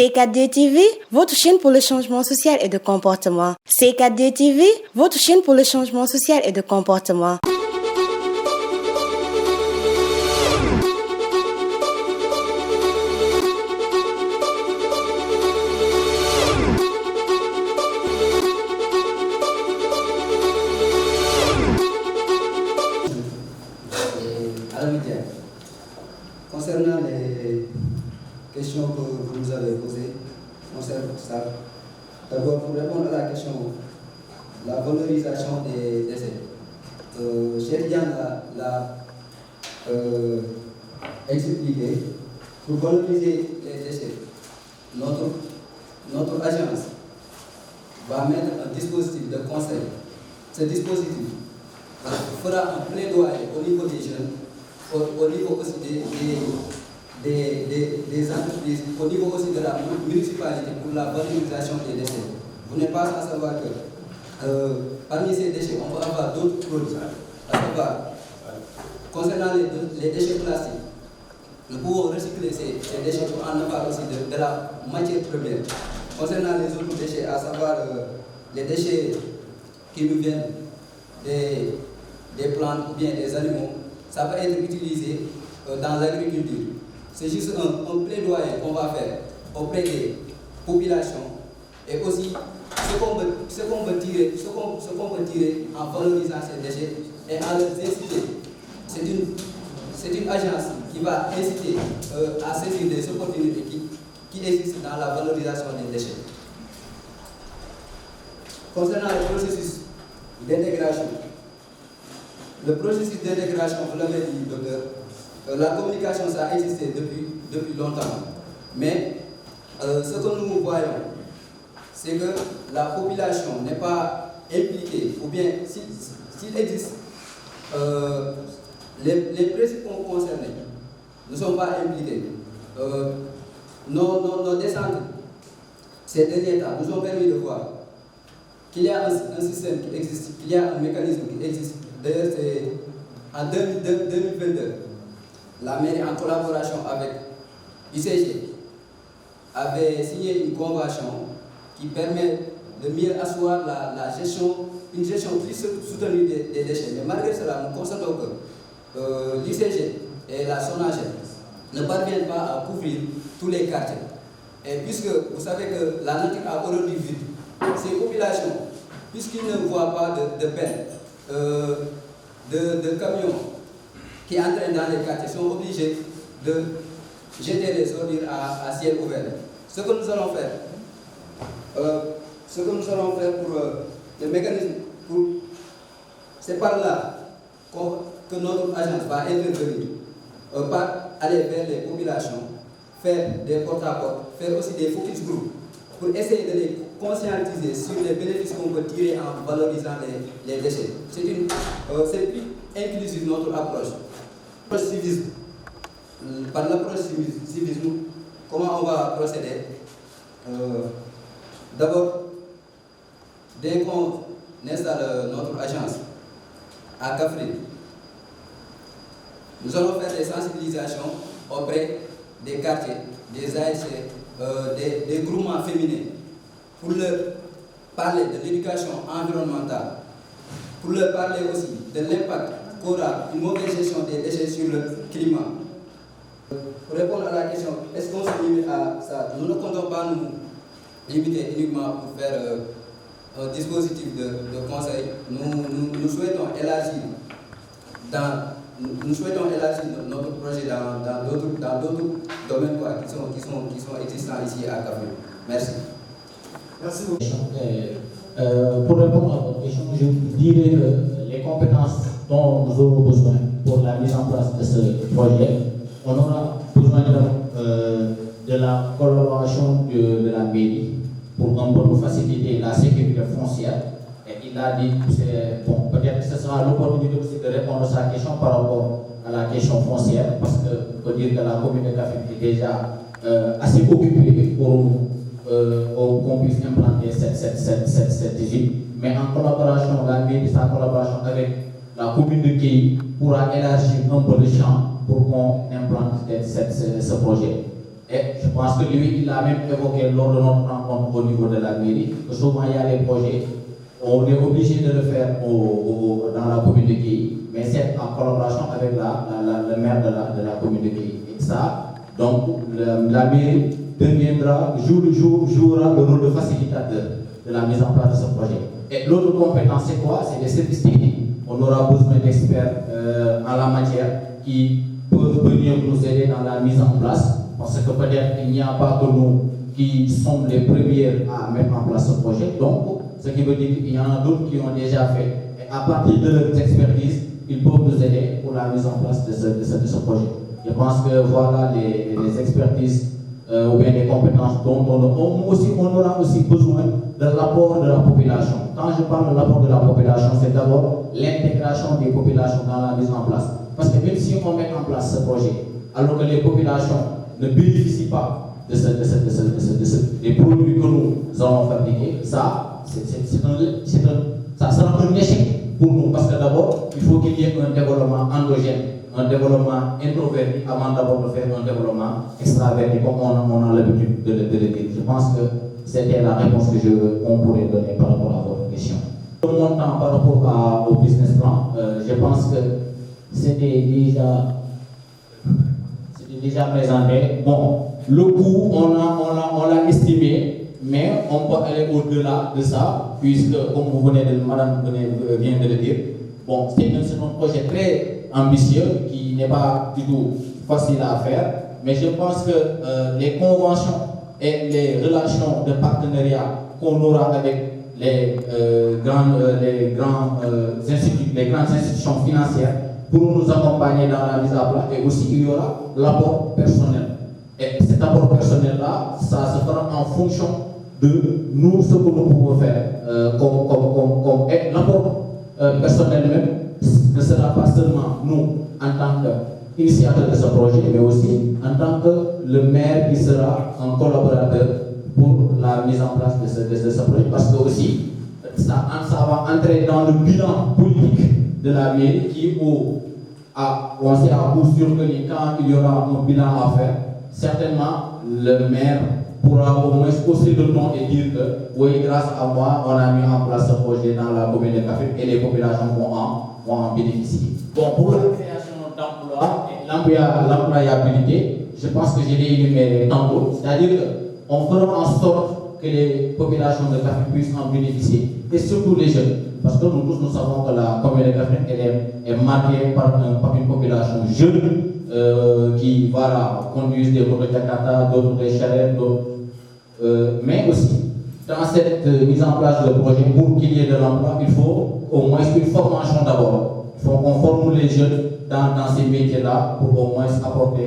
C4D TV, votre chaîne pour le changement social et de comportement. C4D TV, votre chaîne pour le changement social et de comportement. Concernant les questions que vous nous avez posées, concernant ça, d'abord pour répondre à la question, la valorisation des déchets. Cheikh Diane l'a expliqué. Pour valoriser les déchets, notre agence va mettre un dispositif de conseil. Ce dispositif fera un plaidoyer au niveau des jeunes, au niveau aussi des entreprises, au niveau aussi de la municipalité pour la valorisation des déchets. Vous n'êtes pas sans savoir que parmi ces déchets, on va avoir d'autres produits. À savoir, concernant les déchets plastiques, nous pouvons recycler ces déchets pour en avoir aussi de la matière première. Concernant les autres déchets, à savoir les déchets qui nous viennent des plantes ou bien des animaux, ça peut être utilisé dans l'agriculture. C'est juste un plaidoyer qu'on va faire auprès des populations et aussi ce qu'on peut tirer en valorisant ces déchets et en les inciter. C'est une agence qui va inciter à saisir des opportunités qui existent dans la valorisation des déchets. Concernant le processus d'intégration, vous l'avez dit, docteur, la communication, ça a existé depuis longtemps. Mais ce que nous voyons, c'est que la population n'est pas impliquée, ou bien s'il existe, les principaux concernés ne sont pas impliqués. Nos descentes, ces derniers temps, nous ont permis de voir qu'il y a un système qui existe, qu'il y a un mécanisme qui existe. D'ailleurs, c'est en 2022, la mairie, en collaboration avec ICG, avait signé une convention qui permet de mieux asseoir une gestion plus soutenue des déchets. Mais malgré cela, nous constatons que l'ICG et la SONAGED ne parviennent pas à couvrir tous les quartiers. Et puisque vous savez que la nature a horreur du vide, ces populations, puisqu'ils ne voient pas de peine, de camions qui entraînent dans les quartiers, sont obligés de jeter les ordures à ciel ouvert. Ce que nous allons faire pour le mécanisme, c'est par là que notre agence va intervenir, par aller vers les populations, faire des porte-à-porte, faire aussi des focus group, pour essayer de les conscientiser sur les bénéfices qu'on peut tirer en valorisant les déchets. C'est plus inclusif notre approche. Civisme. Par l'approche civisme, comment on va procéder? D'abord, dès qu'on installe notre agence à Kaffrine, nous allons faire des sensibilisations auprès des quartiers, des ASC, des groupements féminins, pour leur parler de l'éducation environnementale, pour leur parler aussi de l'impact qu'aura une mauvaise gestion des déchets sur le climat. Pour répondre à la question, est-ce qu'on se limite à ça? Nous ne comptons pas nous limiter uniquement pour faire un dispositif de conseil. Nous souhaitons élargir notre projet dans d'autres domaines qui sont existants ici à Kaffrine. Merci. Merci beaucoup. Pour répondre à votre question, je dirais que les compétences dont nous aurons besoin pour la mise en place de ce projet, on aura besoin de la collaboration de la mairie pour un peu nous faciliter la sécurité foncière. Et il a dit que peut-être que ce sera l'opportunité aussi de répondre à sa question par rapport à la question foncière, parce que peut dire que la commune de Kaffrine est déjà assez occupée pour qu'on puisse implanter cette usine. Mais en collaboration, la mairie, sa collaboration avec la commune de Kéy pourra élargir un peu le champ pour qu'on implante ce projet. Et je pense que lui, il a même évoqué lors de notre rencontre au niveau de la mairie que souvent il y a des projets, on est obligé de le faire dans la commune de Guéhi, mais c'est en collaboration avec le maire de la commune de Guéhi. Et ça, donc la mairie deviendra, jouera le rôle de facilitateur de la mise en place de ce projet. Et l'autre compétence, c'est quoi? C'est les services techniques. On aura besoin d'experts en la matière qui peuvent venir nous aider dans la mise en place. Parce que peut-être il n'y a pas que nous qui sommes les premiers à mettre en place ce projet. Donc, ce qui veut dire qu'il y en a d'autres qui ont déjà fait. Et à partir de leurs expertises, ils peuvent nous aider pour la mise en place de ce projet. Je pense que voilà les expertises ou bien les compétences dont on aura aussi besoin de l'apport de la population. Quand je parle de l'apport de la population, c'est d'abord l'intégration des populations dans la mise en place. Parce que même si on met en place ce projet, alors que les populations ne bénéficient pas des produits que nous allons fabriquer, ça sera un échec pour nous. Parce que d'abord, il faut qu'il y ait un développement endogène, un développement introverti avant d'abord de faire un développement extraverti, comme on a l'habitude de le dire. Je pense que c'était la réponse que on pourrait donner par rapport à votre question. Le montant par rapport au business plan, je pense que c'était déjà présenté. Bon, le coût, on l'a estimé, mais on peut aller au-delà de ça, puisque, comme madame vient de le dire, bon, c'est un projet très ambitieux qui n'est pas du tout facile à faire, mais je pense que les conventions et les relations de partenariat qu'on aura avec les grandes institutions financières pour nous accompagner dans la mise à plat, et aussi il y aura l'apport personnel. Et cet apport personnel-là, ça se fera en fonction de nous, ce que nous pouvons faire. Et l'apport personnel même ne sera pas seulement nous, en tant qu'initiateur de ce projet, mais aussi en tant que le maire qui sera un collaborateur pour la mise en place de ce projet. Parce que aussi, ça va entrer dans le bilan politique de la mairie qui, on sait à coup sûr que quand il y aura un bilan à faire, certainement le maire pourra au moins hausser le ton et dire que oui, grâce à moi, on a mis en place ce projet dans la commune de Kaffrine et les populations vont en bénéficier. Bon, pour la création d'emplois et l'employabilité, je pense que je l'ai énuméré tantôt, c'est-à-dire qu'on fera en sorte que les populations de Kaffrine puissent en bénéficier, et surtout les jeunes, parce que nous tous nous savons que la commune de Kaffrine est marquée par une population jeune qui conduisent des motos Jakarta, d'autres des charrettes, mais aussi dans cette mise en place de projet pour qu'il y ait de l'emploi, il faut au moins une formation d'abord. Il faut qu'on forme les jeunes dans ces métiers-là pour au moins apporter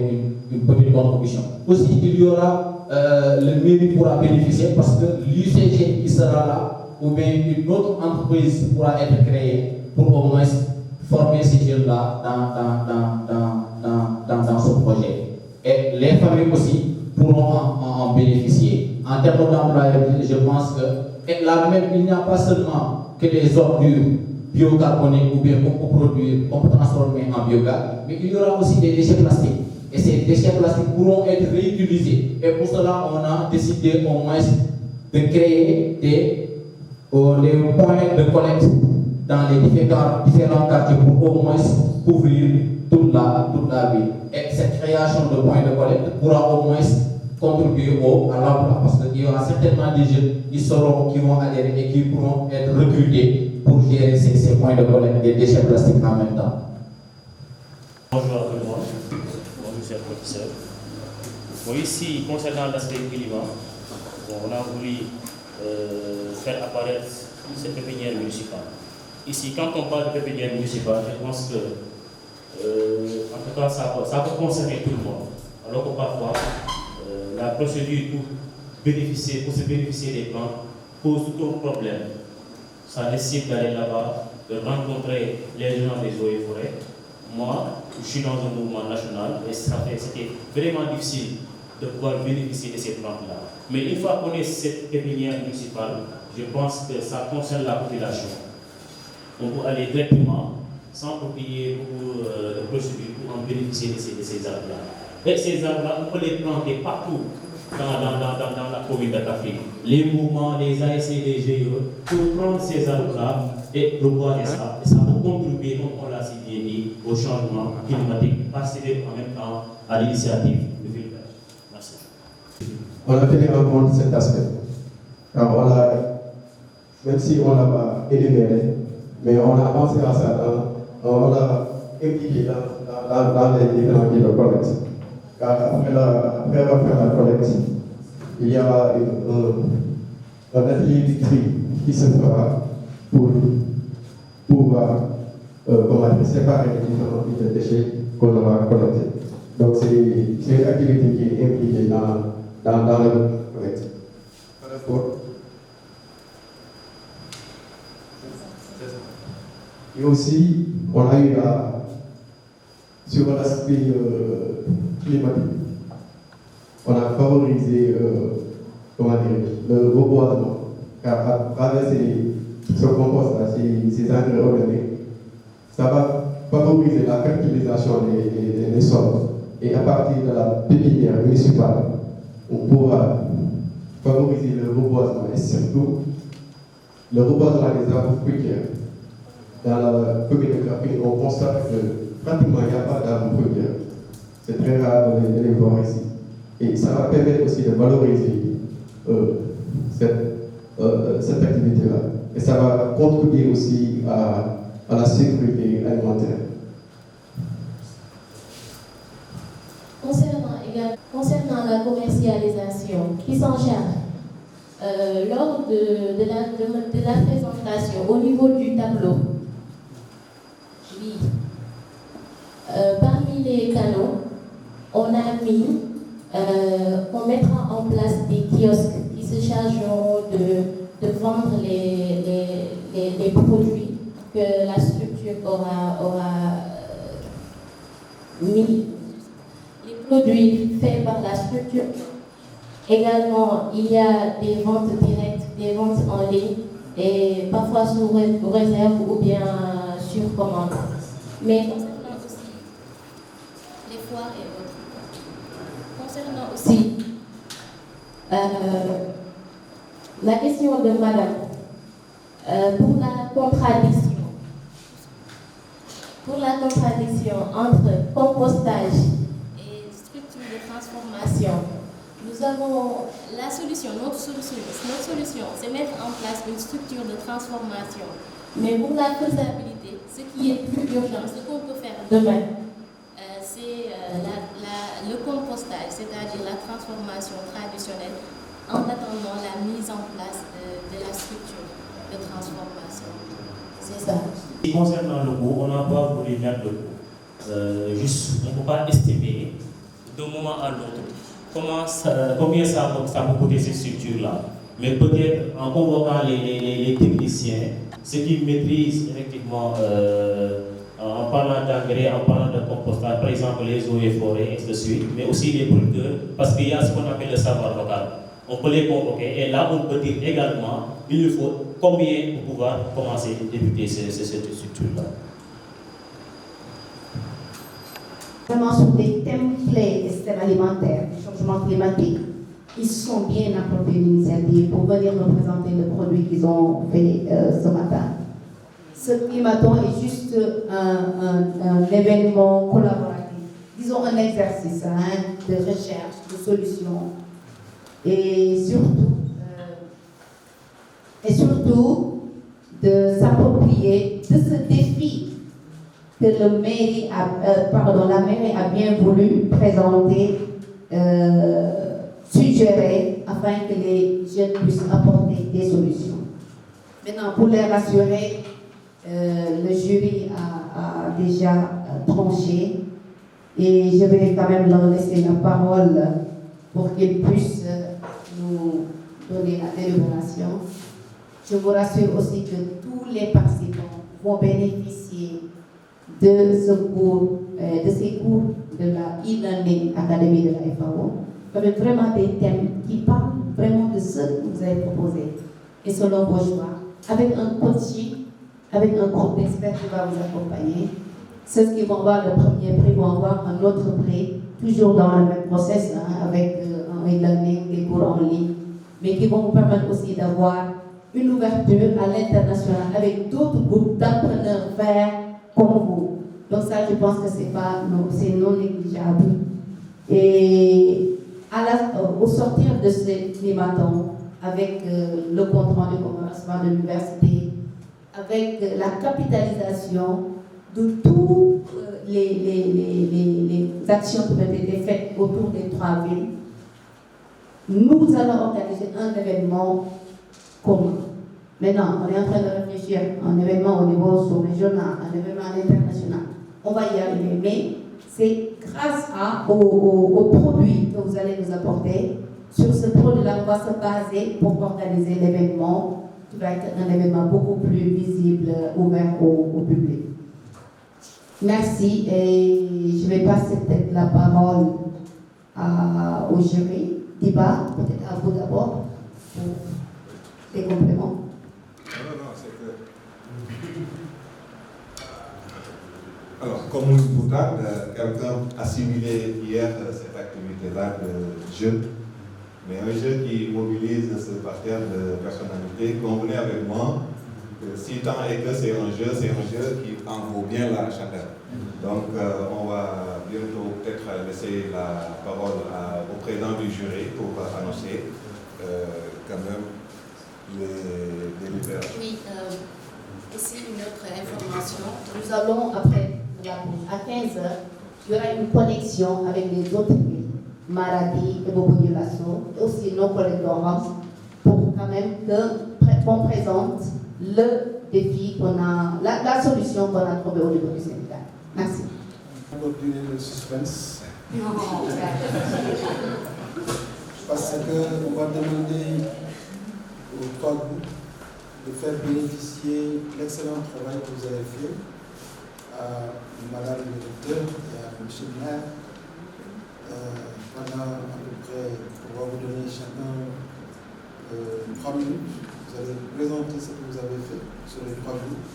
une petite contribution. Aussi, il y aura le mairie pourra bénéficier parce que l'UCG qui sera là, ou bien une autre entreprise pourra être créée pour au moins former ces jeunes-là dans ce projet. Et les familles aussi pourront en bénéficier. En termes d'employabilité, je pense que et là même, il n'y a pas seulement que les ordures biocarboniques ou bien qu'on peut produire, qu'on peut transformer en biogaz, mais il y aura aussi des déchets plastiques. Et ces déchets plastiques pourront être réutilisés. Et pour cela, on a décidé au moins de créer des points de collecte dans les différents quartiers pour au moins couvrir toute la ville. Et cette création de points de collecte pourra au moins contribuer à l'emploi parce qu'il y aura certainement des jeunes qui vont adhérer et qui pourront être recrutés pour gérer ces points de collecte des déchets plastiques en même temps. Bonjour à tout le monde. Bonjour, cher professeur. Bon, ici, concernant l'aspect climat, on a voulu faire apparaître cette pépinière municipale. Ici, quand on parle de pépinière municipale, je pense que, en tout cas, ça peut concerner tout le monde. Alors que parfois, la procédure pour se bénéficier des plantes pose tout un problème. Ça nécessite d'aller là-bas, de rencontrer les gens des eaux et forêts. Moi, je suis dans un mouvement national et c'était vraiment difficile de pouvoir bénéficier de ces plantes-là. Mais une fois qu'on est cette pépinière municipale, je pense que ça concerne la population. On peut aller directement, sans qu'il y ait beaucoup de procédures pour en bénéficier de ces arbres-là. Et ces arbres-là, on peut les planter partout dans la commune de Kaffrine. Les mouvements, les ASC, les GE, pour prendre ces arbres-là et reboiser ça. Et ça va contribuer, comme on l'a si bien dit, au changement climatique, participer en même temps à l'initiative du village. Merci. On a tenu en compte cet aspect. Alors on a, même si on ne l'a pas énuméré, mais on a pensé à ça, on l'a impliqué dans les différents types de collecte. Car après avoir fait la collecte, il y a un atelier du tri qui se fera pour pouvoir séparer les différents types de déchets qu'on aura collectés. Donc c'est une activité qui est impliquée dans le collecte. Par rapport. Et aussi, on a eu sur l'aspect climatique, on a favorisé le reboisement, car à travers ce compost-là, ces engrais organiques, ça va favoriser la fertilisation des sols. Et à partir de la pépinière municipale, on pourra favoriser le reboisement et surtout le reboisement des arbres fruitiers. Dans la commune de Kaffrine, on constate que pratiquement il n'y a pas d'arbres fruitiers. C'est très rare de les voir ici. Et ça va permettre aussi de valoriser cette activité-là. Et ça va contribuer aussi à la sécurité alimentaire. Concernant la commercialisation, qui s'en charge lors de la présentation au niveau du tableau, oui, parmi les canaux, on mettra en place des kiosques qui se chargeront de vendre les produits que la structure aura mis. Les produits faits par la structure. Également, il y a des ventes directes, des ventes en ligne, et parfois sous réserve ou bien sur commande. Mais concernant aussi les foires et autres, concernant aussi la question de madame, pour la contradiction entre compostage et structure de transformation, nous avons la solution, notre solution, c'est mettre en place une structure de transformation. Mais pour la faisabilité, ce qui est plus urgent, ce qu'on peut faire demain, c'est le compostage, c'est-à-dire la transformation traditionnelle, en attendant la mise en place de la structure de transformation. C'est ça. Concernant le coût, on n'a pas voulu mettre le coût. Juste, on ne peut pas estimer d'un moment à l'autre combien ça va coûter ces structures-là. Mais peut-être en convoquant les techniciens, ceux qui maîtrisent effectivement, en parlant d'engrais, en parlant de compostage, par exemple les eaux et forêts, et ainsi de suite, mais aussi les producteurs, parce qu'il y a ce qu'on appelle le savoir local. On peut les convoquer et là on peut dire également il nous faut combien pour pouvoir commencer à débuter cette structure-là. Vraiment sur des thèmes clés des systèmes alimentaires, du changement climatique, ils se sont bien appropriés l'initiative pour venir représenter le produit qu'ils ont fait ce matin. Ce climaton est juste un événement collaboratif, disons un exercice de recherche, de solutions, et surtout de s'approprier de ce défi que la mairie a bien voulu présenter, suggérer, afin que les jeunes puissent apporter des solutions. Maintenant, pour les rassurer, le jury a déjà tranché et je vais quand même leur laisser la parole pour qu'ils puissent nous donner la délibération. Je vous rassure aussi que tous les participants vont bénéficier de ces cours de la e-learning académie de la FAO. Avec vraiment des thèmes qui parlent vraiment de ce que vous avez proposé et selon vos choix, avec un coaching, avec un groupe d'experts qui va vous accompagner ceux qui vont avoir le premier prix vont avoir un autre prix, toujours dans le même process, hein, avec un e-learning, des cours en ligne, mais qui vont vous permettre aussi d'avoir une ouverture à l'international avec d'autres groupes d'entrepreneurs verts comme vous. Donc ça, je pense que c'est non négligeable. Et au sortir de ces climatons, avec le compte rendu commencement de l'université, avec la capitalisation de toutes les actions qui ont été faites autour des 3 villes, nous allons organiser un événement commun. Maintenant, on est en train de réfléchir à un événement au niveau sous-régional, un événement international. On va y arriver, mais c'est grâce aux produits que vous allez nous apporter. Sur ce produit-là, on va se baser pour organiser l'événement, qui va être un événement beaucoup plus visible, ouvert au public. Merci, et je vais passer peut-être la parole au jury. Diba, peut-être à vous d'abord, pour les compléments. Non, c'est que... Alors, comme vous dites, quelqu'un a simulé hier cette activité-là de jeu, mais un jeu qui mobilise ce parterre de personnalités. Convenez avec moi que si tant est que c'est un jeu qui en vaut bien la chandelle. Donc, on va bientôt peut-être laisser la parole au président du jury pour annoncer quand même les délibérations. Oui, ici une autre information. Nous allons, après à 15h, il y aura une connexion avec les autres villes, Maradi et Bobo-Dioulasso, et aussi nos collègues d'Oran, pour quand même qu'on présente le défi qu'on a, la solution qu'on a trouvée au niveau du Sénégal. Merci. Continuer le suspense. Non, parce qu'on va demander aux 3 groupes de faire bénéficier l'excellent travail que vous avez fait à Madame le directeur et à M. le maire pendant à peu près, on va vous donner chacun 3 minutes. Vous allez présenter ce que vous avez fait sur les 3 groupes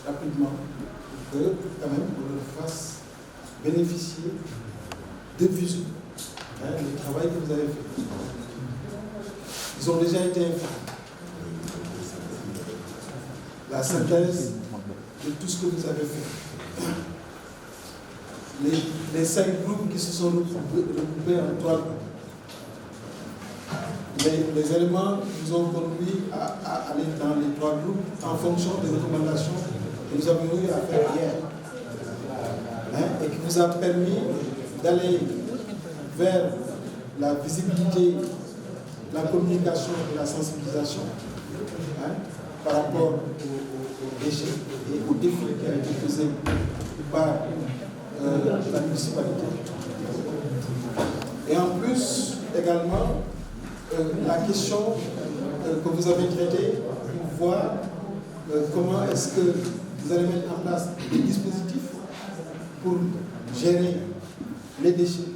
rapidement pour que quand même on leur fasse bénéficier de visu le travail que vous avez fait. Ils ont déjà été informés. La synthèse de tout ce que vous avez fait. Les 5 groupes qui se sont regroupés en 3 groupes. Les éléments qui nous ont conduit à aller dans les 3 groupes en fonction des recommandations que nous avons eu à faire hier. Et qui vous a permis d'aller vers la visibilité, la communication et la sensibilisation par rapport aux déchets et aux défis qui ont été posés par la municipalité. Et en plus, également, la question que vous avez traitée pour voir comment est-ce que vous allez mettre en place des dispositifs pour gérer les déchets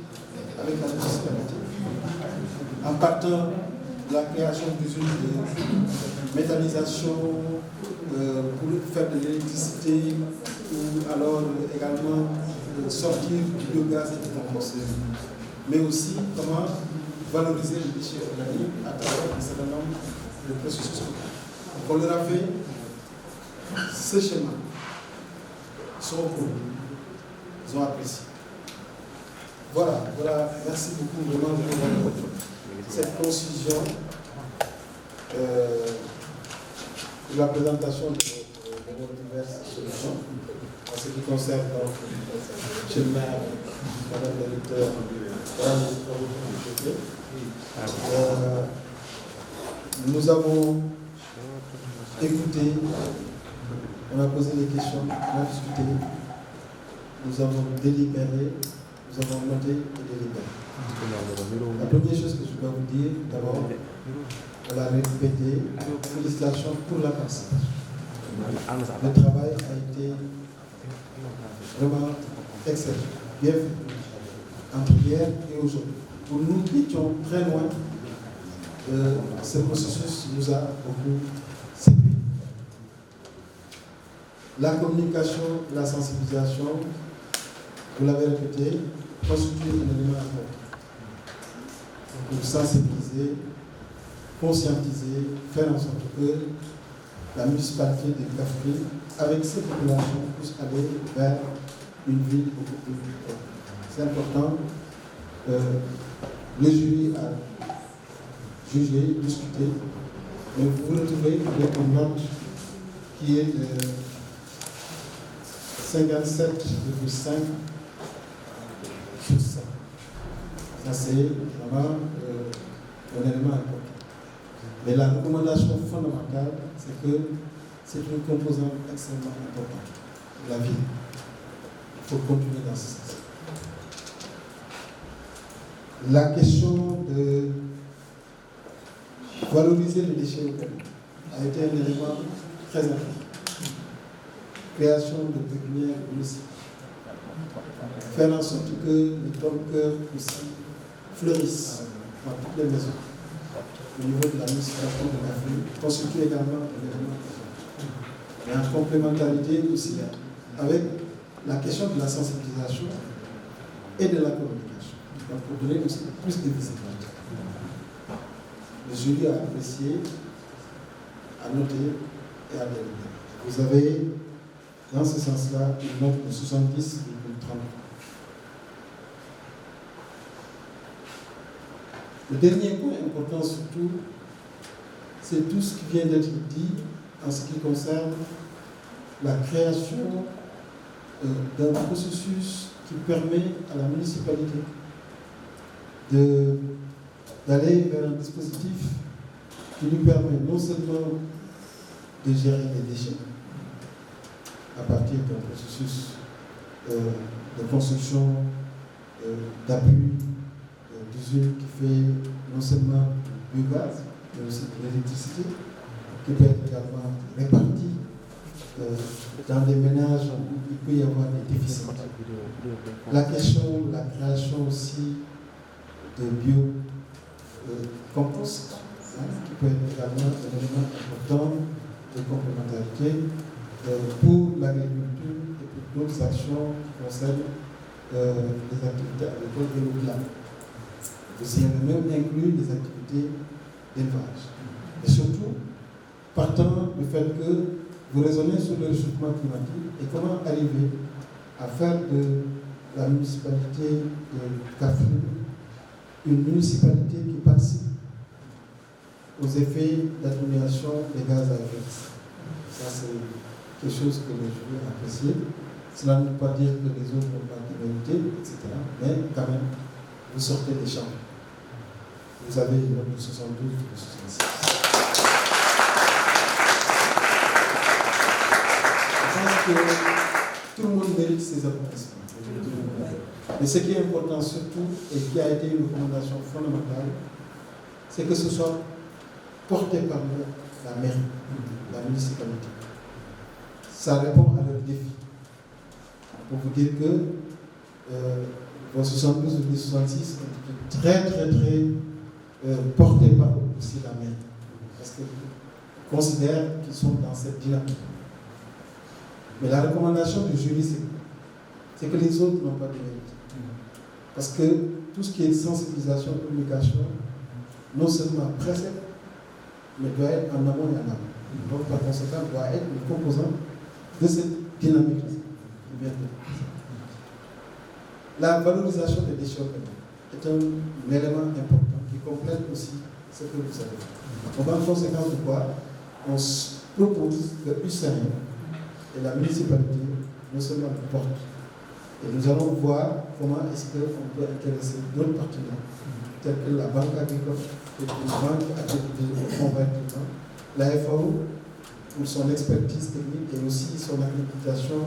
avec la municipalité, en partant de la création d'usines de méthanisation pour faire de l'électricité ou alors également sortir du biogaz et du compost, mais aussi comment valoriser les déchets organiques à travers un certain nombre de processus. On leur a fait ce schéma. Ils sont au courant. Ils ont apprécié. Voilà, merci beaucoup vraiment pour cette concision de la présentation de nos diverses solutions en ce qui concerne donc chez le maire, Madame la directeur, nous avons écouté, on a posé des questions, on a discuté, nous avons délibéré, nous avons noté et délibéré. La première chose que je dois vous dire, d'abord, on l'a répété, félicitations pour la participation. Le travail a été vraiment excellent, bien fait, entre hier et aujourd'hui. Pour nous qui étions très loin, ce processus nous a beaucoup séduit. La communication, la sensibilisation, vous l'avez répété, constitue un élément important pour sensibiliser, conscientiser, faire en sorte que la municipalité de Kaffrine, avec ses populations, puisse aller vers une ville beaucoup plus forte. C'est important. Le jury a jugé, discuté, et vous vous retrouvez avec une note qui est de 57,5%. Ça, c'est vraiment un élément important. Mais la recommandation fondamentale, c'est que c'est une composante extrêmement importante de la vie. Il faut continuer dans ce sens. La question de valoriser les déchets organiques a été un élément très important. Création de pépinières municipales. Faire en sorte que les pommes-cœurs aussi fleurissent dans toutes les maisons. Au niveau de la municipalité de Kaffrine, constitue également un élément important. Et en complémentarité aussi avec la question de la sensibilisation et de la communication. Donc pour donner aussi plus de visibilité. Le jury a apprécié, a noté et a délibéré. Vous avez, dans ce sens-là, une note de 70,30. Le dernier point important surtout, c'est tout ce qui vient d'être dit en ce qui concerne la création d'un processus qui permet à la municipalité d'aller vers un dispositif qui lui permet non seulement de gérer les déchets à partir d'un processus de construction, d'appui d'usine qui fait non seulement du gaz, mais aussi de l'électricité, qui peut être également répartie dans des ménages où il peut y avoir des déficits. La question de la création aussi de biocompost, qui peut être également un élément important de complémentarité pour l'agriculture et pour d'autres actions qui concernent les activités agricoles renouvelables. Vous y avez même inclus des activités d'élevage. Et surtout, partant du fait que vous raisonnez sur le réchauffement climatique et comment arriver à faire de la municipalité de Kaffrine une municipalité qui participe aux effets d'atténuation des gaz à effet de serre. Ça, c'est quelque chose que le jury a apprécié. Cela ne veut pas dire que les autres n'ont pas de vérité, etc. Mais quand même, vous sortez des champs. Vous avez une note de 72 ou de 66. Je pense que tout le monde mérite ses accomplissements. Mais ce qui est important surtout, et qui a été une recommandation fondamentale, c'est que ce soit porté par la mairie, la municipalité. Ça répond à leurs défis. Pour vous dire que vos 72 ou 66 ont été très portés par aussi la mairie. Parce qu'ils considèrent qu'ils sont dans cette dynamique. Mais la recommandation du jury, c'est que les autres n'ont pas de mérite. Parce que tout ce qui est sensibilisation, communication, non seulement précède, mais doit être en amont et en amont. Donc, par conséquent, doit être une composante de cette dynamique. La valorisation des déchets organiques est un élément important qui complète aussi ce que vous avez fait. Donc, en conséquence de quoi, on propose que UCN et la municipalité non seulement le portent, et nous allons voir comment est-ce qu'on peut intéresser d'autres partenaires, tels que la Banque agricole, qui est une banque accréditée au fonds vert climat, la FAO pour son expertise technique et aussi son accréditation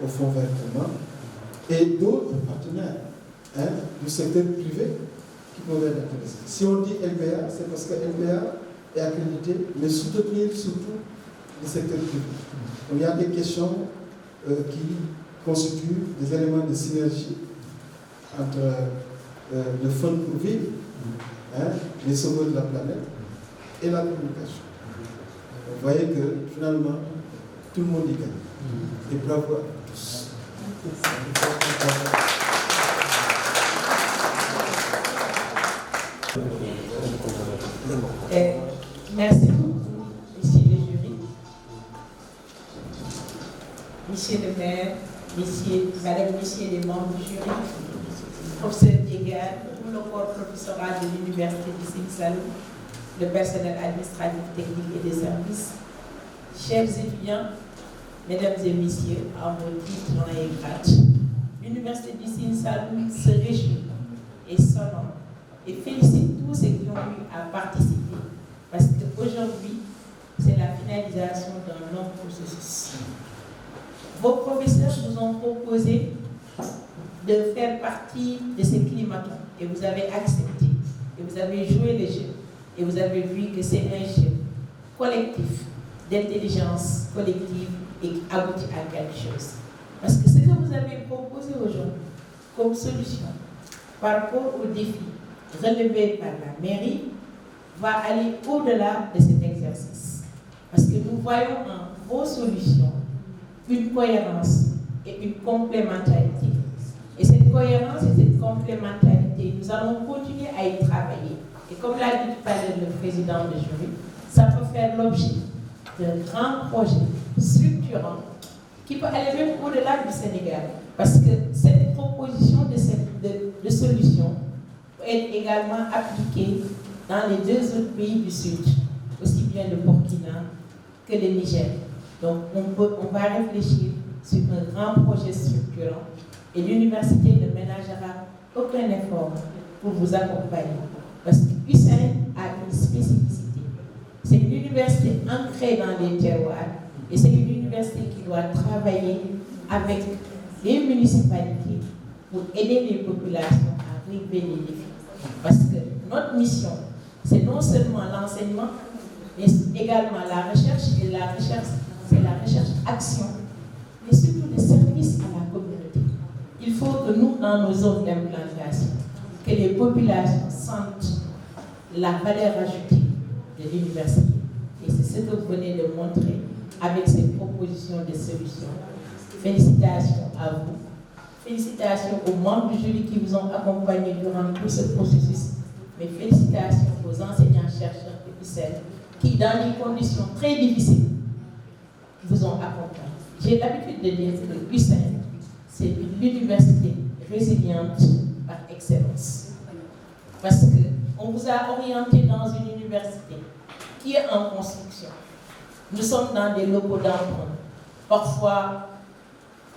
au fonds vert climat, et d'autres partenaires du secteur privé qui peuvent être intéressés. Si on dit LBA, c'est parce que LBA est accrédité, mais soutenir surtout le secteur privé. Donc, il y a des questions qui constituent des éléments de synergie entre le Fonds pour vivre, les sauveurs de la planète et la communication. Vous voyez que finalement, tout le monde y gagne. Et bravo à tous. Merci beaucoup, messieurs les jurys, messieurs le maire, madame, messieurs les membres du jury, professeur Diegal, tout le corps professoral de l'Université du Sine Saloum, le personnel administratif, technique et des services, chers étudiants, mesdames et messieurs, en vos titres, noms et grades, l'Université du Sine Saloum se réjouit et s'honore et félicite tous ceux qui ont eu à participer, parce qu'aujourd'hui, c'est la finalisation d'un long processus. Vos professeurs vous ont proposé de faire partie de ces climatons et vous avez accepté, et vous avez joué le jeu, et vous avez vu que c'est un jeu collectif, d'intelligence collective et qui aboutit à quelque chose. Parce que ce que vous avez proposé aujourd'hui comme solution par rapport aux défis relevés par la mairie va aller au-delà de cet exercice. Parce que nous voyons en vos solutions une cohérence et une complémentarité. Et cette cohérence et cette complémentarité, nous allons continuer à y travailler. Et comme l'a dit tout à l'heure le président de jury, ça peut faire l'objet d'un grand projet structurant qui peut aller même au-delà du Sénégal. Parce que cette proposition de solution peut être également appliquée dans les deux autres pays du Sud, aussi bien le Burkina que le Niger. Donc on va réfléchir sur un grand projet structurant et l'université ne ménagera aucun effort pour vous accompagner. Parce que USAID a une spécificité. C'est une université ancrée dans les terroirs et c'est une université qui doit travailler avec les municipalités pour aider les populations à relever les défis. Parce que notre mission, c'est non seulement l'enseignement, mais également la recherche, et la recherche, c'est la recherche-action, mais surtout le service à la communauté. Il faut que nous, dans nos zones d'implantation, que les populations sentent la valeur ajoutée de l'université. Et c'est ce que vous venez de montrer avec ces propositions de solutions. Félicitations à vous. Félicitations aux membres du jury qui vous ont accompagné durant tout ce processus. Mais félicitations aux enseignants-chercheurs de UCEL qui, dans des conditions très difficiles, vous ont accompagné. J'ai l'habitude de dire que UCEL, c'est une université résiliente par excellence. Parce qu'on vous a orienté dans une université qui est en construction. Nous sommes dans des locaux d'emprunt. Parfois,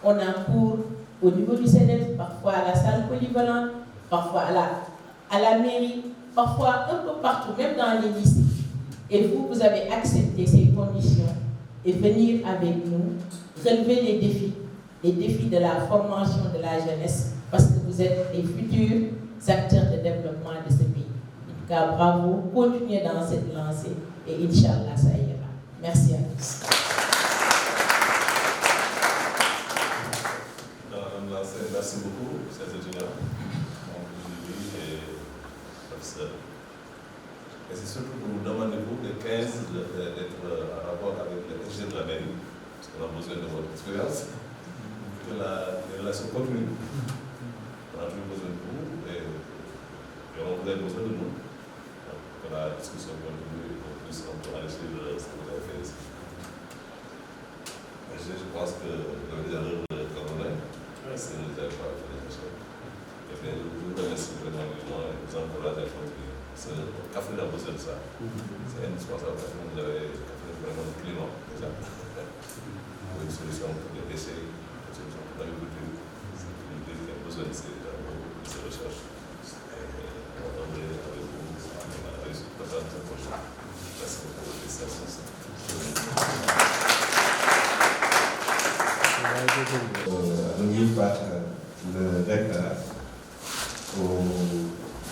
on a cours au niveau du CEDEF, parfois à la salle polyvalente, parfois à la mairie, parfois un peu partout, même dans les lycées. Et vous avez accepté ces conditions et venir avec nous relever les défis de la formation de la jeunesse, parce que vous êtes les futurs acteurs de développement de ce pays. En tout cas, bravo, continuez dans cette lancée et Inch'Allah, ça ira. Merci à tous. Merci beaucoup, chers étudiants, et professeurs. Et c'est surtout pour nous demander, vous, les 15, d'être en rapport avec le SG de la mairie, parce qu'on a besoin de votre expérience, que les relations continuent. On a toujours besoin de vous et on vous a besoin de nous. Donc, que la discussion continue et qu'on puisse enrichir ce que vous avez fait ici. Je pense que vous avez déjà l'heure. Merci de nous avoir fait des choses. Et bien, je vous remercie vraiment vivement et vous encourage à continuer. Café a besoin de ça. C'est indispensable parce que vous avez vraiment le climat déjà. Pour une solution pour les déchets, une solution pour l'agriculture. L'université a besoin de ces recherches. Et on attendrait avec vous la réussite totale de ce projet. Merci beaucoup. Félicitations. Remis par le recteur au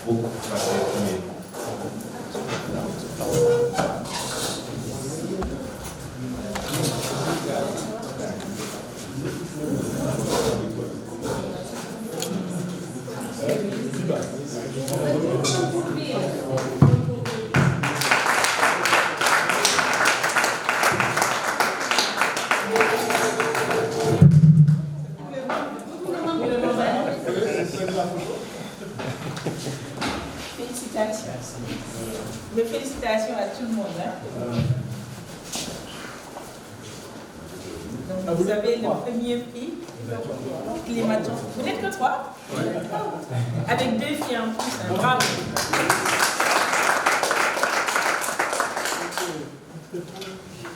groupe particulier. Félicitations. Mes félicitations à tout le monde. Hein. Donc, vous avez le premier prix, Climaton. Vous n'êtes que 3 avec 2 filles en plus. Hein. Bravo.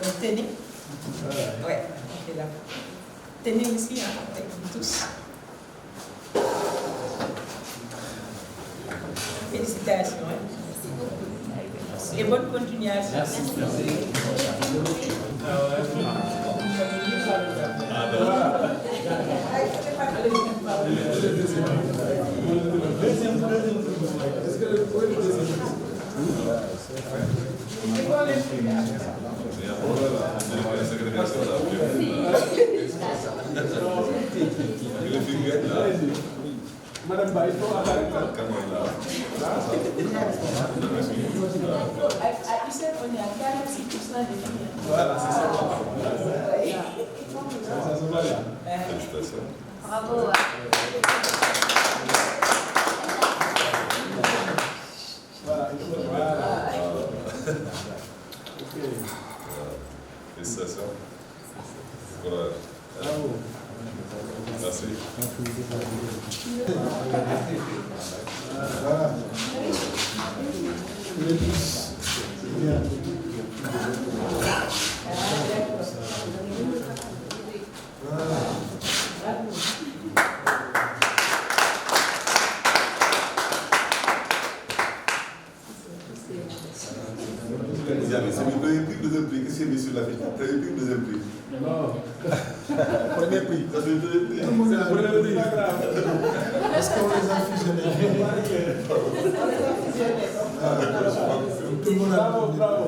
Donc, tenez. Ouais, ok, là. Tenez aussi, hein, avec vous tous. Félicitations. Hein. Et bonne continuation. Merci. Madame Baïto, Tu sais qu'on est à 46% des filles. Voilà, c'est ça. Félicitations. Bravo. Félicitations. Voilà. Bravo. Merci. Voilà. Les plus. C'est bien. C'est le premier prix, deuxième prix. Qu'est-ce qu'il y a mis sur l'affiche? Premier prix, deuxième prix. Non. Premier prix. Ça c'est le deuxième prix. C'est le premier prix. Est-ce qu'on les a fusionnés? Tout le monde a bravo, bravo.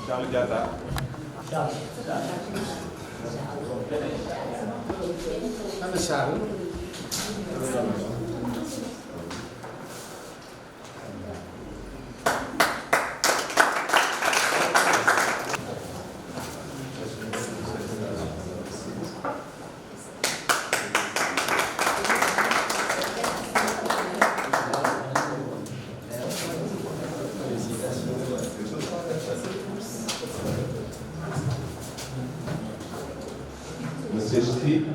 Charles Diatta. Charles. CESTI.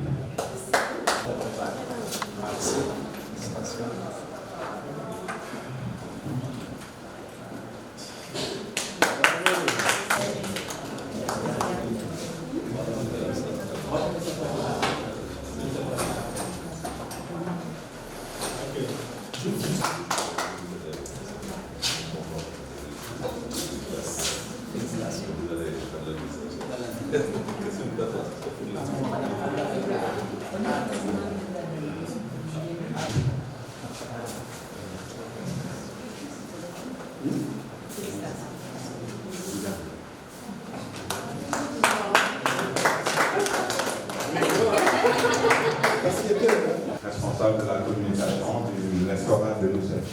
Responsable de la communication du restaurant de l'Océan.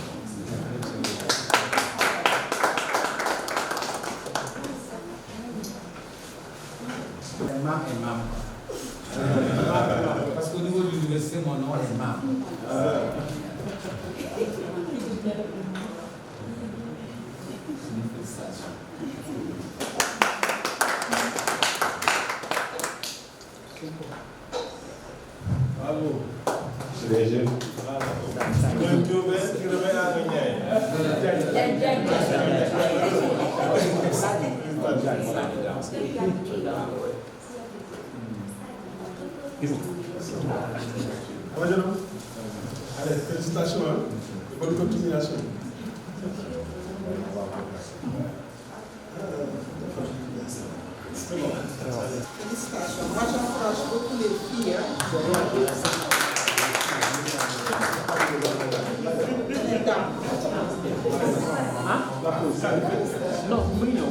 Parce qu'au niveau de l'université, mon nom est Mam. Bravo. C'est les jeunes. Allez, félicitations. Bonne continuation. Félicitations. Moi, j'encourage beaucoup les filles. Non, oui, non.